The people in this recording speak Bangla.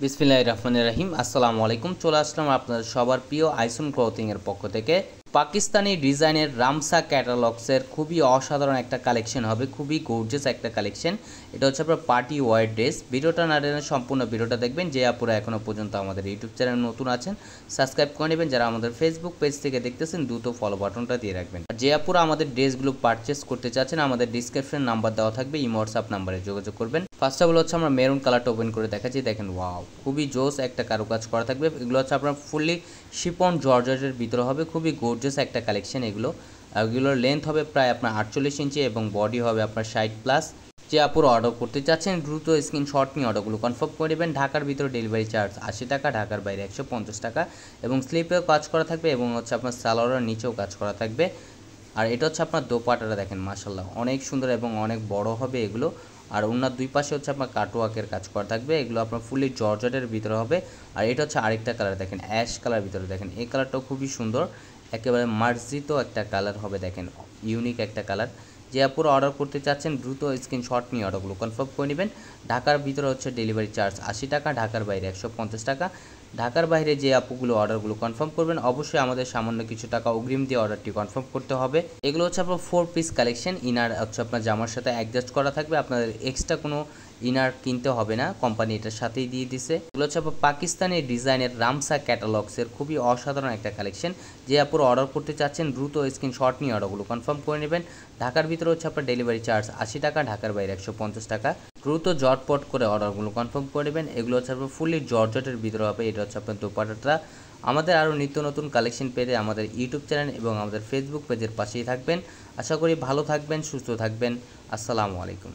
বিসমিল্লাহির রহমানির রহিম। আসসালামু আলাইকুম। চলে আসলাম আপনাদের সবার প্রিয় আইসন ক্লথিং এর পক্ষ থেকে। পাকিস্তানি ডিজাইনের রামসা ক্যাটালগসের খুবই অসাধারণ একটা কালেকশন হবে, খুবই গর্জিয়াস একটা কালেকশন। এটা হচ্ছে আপনার পার্টি ওয়ার ড্রেস। ভিডিওটা না টেনে সম্পূর্ণ ভিডিওটা দেখবেন। যে আপুরা এখনও পর্যন্ত আমাদের ইউটিউব চ্যানেল নতুন আছেন সাবস্ক্রাইব করে নেবেন। যারা আমাদের ফেসবুক পেজ থেকে দেখতেছেন দ্রুত ফলো বাটনটা দিয়ে রাখবেন। আর যে আপুরা আমাদের ড্রেসগুলো পারচেস করতে চাচ্ছেন আমাদের ডিসক্রিপশন নাম্বার দেওয়া থাকবে, ইমো হোয়াটসঅ্যাপ নাম্বারে যোগাযোগ করবেন। ফার্স্ট অফ অল হচ্ছে আমরা মেরুন কালারটা ওপেন করে দেখাচ্ছি। দেখেন ওয়াও, খুবই জোস একটা কারুকাজ করা থাকবে। এগুলো হচ্ছে আপনার ফুললি শিপন জর্জেটের ভিতরে হবে, খুবই গর্জিয়াস একটা কালেকশন। এগুলোর লেন্থ হবে প্রায় আপনার 48 ইঞ্চি এবং বডি হবে আপনার 60+। যে আপুর অর্ডার করতে চাচ্ছেন দ্রুত স্ক্রিনশট নিয়ে অর্ডারগুলো কনফার্ম করে নেবেন। ঢাকার ভিতরে ডেলিভারি চার্জ 80 টাকা, ঢাকার বাইরে 150 টাকা এবং স্লিপেও কাজ করা থাকবে এবং হচ্ছে আপনার সালোয়ারের নিচেও কাজ করা থাকবে। আর এটা হচ্ছে আপনার দোপাটাটা দেখেন মাশাআল্লাহ অনেক সুন্দর এবং অনেক বড় হবে এগুলো। আর ওনার দুই পাশে হচ্ছে আপনার কাটওয়ার্কের কাজ করা থাকবে। এগুলো আপনার ফুলি জর্জেটের ভিতরে হবে। আর এটা হচ্ছে আরেকটা কালার দেখেন, অ্যাশ কালার ভিতরে দেখেন, এই কালারটাও খুবই সুন্দর, একেবারে মার্জিত একটা কালার হবে। দেখেন ইউনিক একটা কালার। যে আপুরা অর্ডার করতে চাচ্ছেন দ্রুত স্ক্রিনশট নিয়ে অর্ডারগুলো কনফার্ম করে নেবেন। ঢাকার ভিতরে হচ্ছে ডেলিভারি চার্জ 80 টাকা, ঢাকার বাইরে 150 টাকা। ঢাকার বাইরে যে আপুগুলো অর্ডারগুলো কনফার্ম করবেন অবশ্যই আমাদের সামান্য কিছু টাকা অগ্রিম দিয়ে অর্ডারটি কনফার্ম করতে হবে। এগুলো হচ্ছে আপনার 4 পিস কালেকশন। ইনার হচ্ছে আপনার জামার সাথে অ্যাডজাস্ট করা থাকবে, আপনাদের এক্সট্রা কোনো ইনার কিনতে হবে না, কোম্পানি এটার সাথেই দিয়ে দিছে। এগুলো হচ্ছে আপনার পাকিস্তানি ডিজাইনের রামসা ক্যাটালগসের খুবই অসাধারণ একটা কালেকশন। যে আপুরা অর্ডার করতে চাচ্ছেন দ্রুত স্ক্রিনশট নিয়ে অর্ডারগুলো কনফার্ম করে নেবেন। ঢাকার ভিতরে হচ্ছে আপনার ডেলিভারি চার্জ 80 টাকা, ঢাকার বাইরে 150 টাকা। দ্রুত জটপট করে অর্ডারগুলো কনফার্ম করে নেবেন। এগুলো হচ্ছে আপনার ফুলি জর্জেটের ভিতরে হবে। এটা হচ্ছে আপনার দোপাট্টাটা। আমাদের আরও নিত্য নতুন কালেকশন পেতে আমাদের ইউটিউব চ্যানেল এবং আমাদের ফেসবুক পেজের পাশেই থাকবেন। আশা করি ভালো থাকবেন, সুস্থ থাকবেন। আসসালামু আলাইকুম।